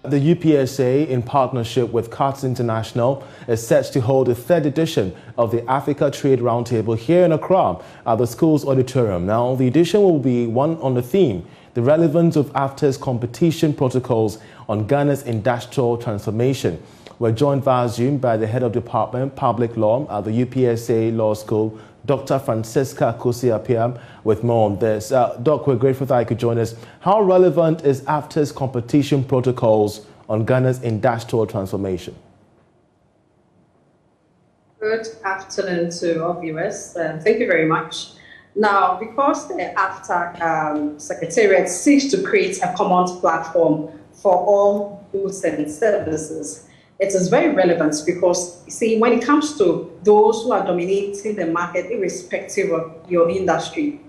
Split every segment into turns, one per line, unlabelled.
The UPSA, in partnership with CARTS International, is set to hold the third edition of the Africa Trade Roundtable here in Accra at the school's auditorium. Now, the edition will be one on the theme, the relevance of AfCFTA's competition protocols on Ghana's industrial transformation. We're joined via Zoom by the Head of Department, Public Law at the UPSA Law School, Dr. Francisca Kosi-Appiah, with more on this. Doc, we're grateful that you could join us. How relevant is AfCFTA's competition protocols on Ghana's industrial transformation?
Good afternoon to all viewers. Thank you very much. Now, because the AfCFTA Secretariat seeks to create a common platform for all goods and services, it is very relevant because, you see, when it comes to those who are dominating the market, irrespective of your industry,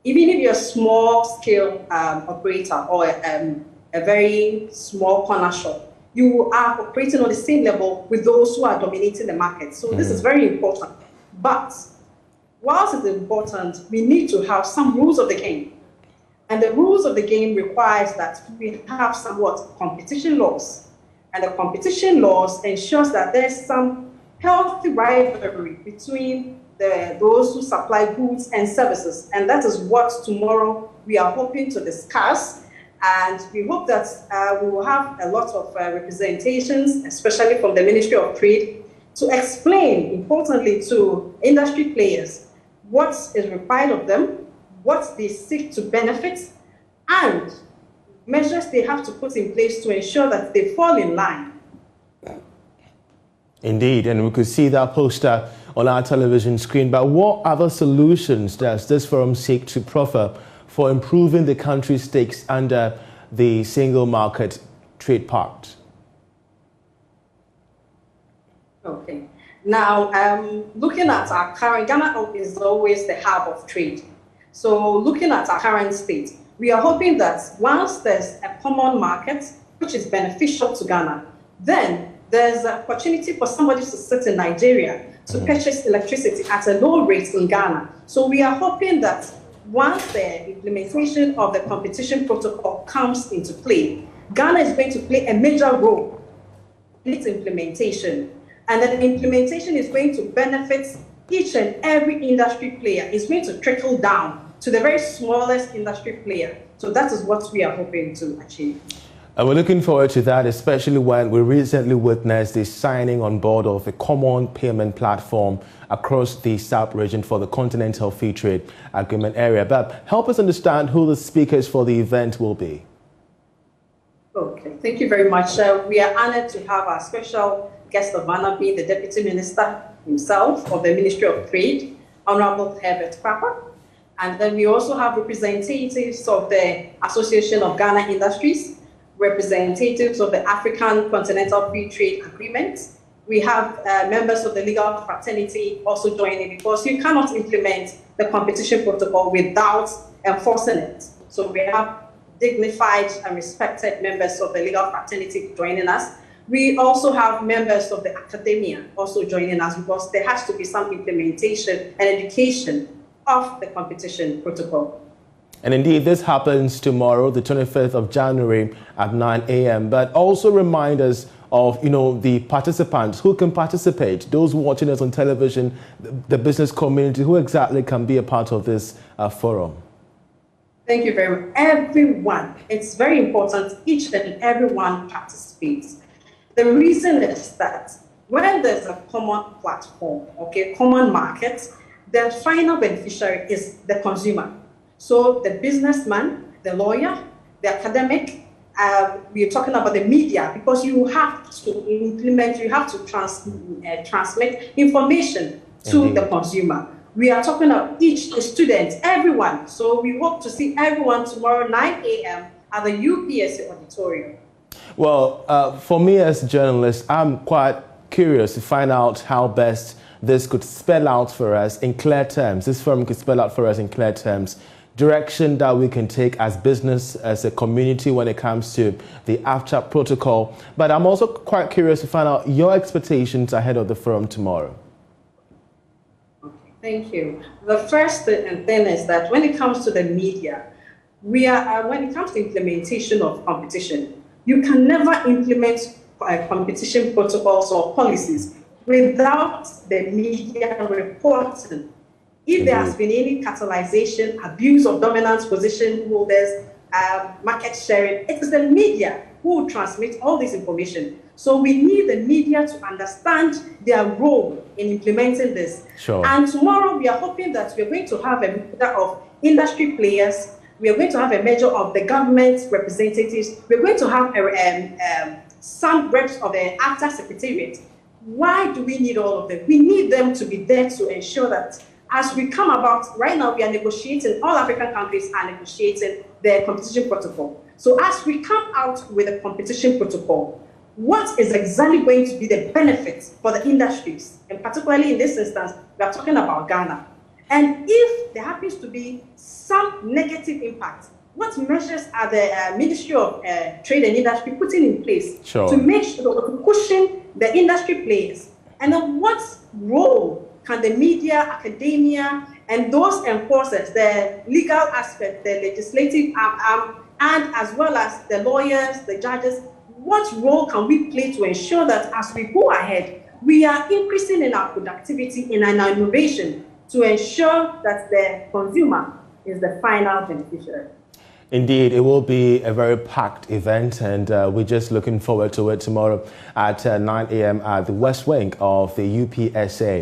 even if you're a small-scale operator or a very small corner shop, you are operating on the same level with those who are dominating the market. So this is very important. But whilst it's important, we need to have some rules of the game. And the rules of the game requires that we have somewhat competition laws. And the competition laws ensures that there's some healthy rivalry between those who supply goods and services. And that is what tomorrow we are hoping to discuss. And we hope that we will have a lot of representations, especially from the Ministry of Trade, to explain, importantly, to industry players what is required of them, what they seek to benefit, and measures they have to put in place to ensure that they fall in line.
Indeed, and we could see that poster on our television screen. But what other solutions does this forum seek to proffer for improving the country's stakes under the single market trade pact?
Okay. Now, looking at our current, Ghana is always the hub of trade. So looking at our current state, we are hoping that once there's a common market, which is beneficial to Ghana, then there's an opportunity for somebody to sit in Nigeria to purchase electricity at a low rate in Ghana. So we are hoping that once the implementation of the competition protocol comes into play, Ghana is going to play a major role in its implementation. And then the implementation is going to benefit each and every industry player. It's going to trickle down to the very smallest industry player. So that is what we are hoping to achieve.
And we're looking forward to that, especially when we recently witnessed the signing on board of a common payment platform across the South region for the Continental Free Trade Agreement area. But help us understand who the speakers for the event will be.
Okay, thank you very much. We are honored to have our special guest of honor being the Deputy Minister himself of the Ministry of Trade, Honorable Herbert Papa. And then we also have representatives of the Association of Ghana Industries, representatives of the African Continental Free Trade Agreement. We have members of the legal fraternity also joining, because you cannot implement the competition protocol without enforcing it. So we have dignified and respected members of the legal fraternity joining us. We also have members of the academia also joining us, because there has to be some implementation and education of the competition protocol.
And indeed, this happens tomorrow, the 25th of January at 9 a.m. But also remind us of, the participants who can participate, those watching us on television, the business community, who exactly can be a part of this forum.
Thank you very much. Everyone, it's very important, each and everyone participates. The reason is that when there's a common platform, common market, the final beneficiary is the consumer. So the businessman, the lawyer, the academic, we are talking about the media, because you have to implement, you have to transmit information to the consumer. We are talking about each student, everyone. So we hope to see everyone tomorrow, 9 a.m. at the UPSA auditorium.
Well, for me as a journalist, I'm quite curious to find out how best this could spell out for us in clear terms. This forum could spell out for us in clear terms direction that we can take as business, as a community when it comes to the AfCFTA protocol. But I'm also quite curious to find out your expectations ahead of the forum tomorrow.
Okay, thank you. The first thing is that when it comes to the media, when it comes to implementation of competition, You can never implement competition protocols or policies without the media reporting. If there has been any catalyzation, abuse of dominant position holders, market sharing, it is the media who will transmit all this information. So we need the media to understand their role in implementing this.
Sure.
And tomorrow we are hoping that we are going to have a measure of industry players. We are going to have a measure of the government representatives. We're going to have some reps of the AfCFTA Secretariat. Why do we need all of them? We need them to be there to ensure that as we come about, right now we are negotiating, all African countries are negotiating their competition protocol. So as we come out with a competition protocol, what is exactly going to be the benefits for the industries? And particularly in this instance, we are talking about Ghana. And if there happens to be some negative impact, what measures are the Ministry of Trade and Industry putting in place to make sure to cushion the industry players? And then what role can the media, academia, and those enforcers, the legal aspect, the legislative arm, and as well as the lawyers, the judges, what role can we play to ensure that as we go ahead, we are increasing in our productivity, in our innovation, to ensure that the consumer is the final beneficiary?
Indeed, it will be a very packed event, and we're just looking forward to it tomorrow at 9 a.m. at the West Wing of the UPSA.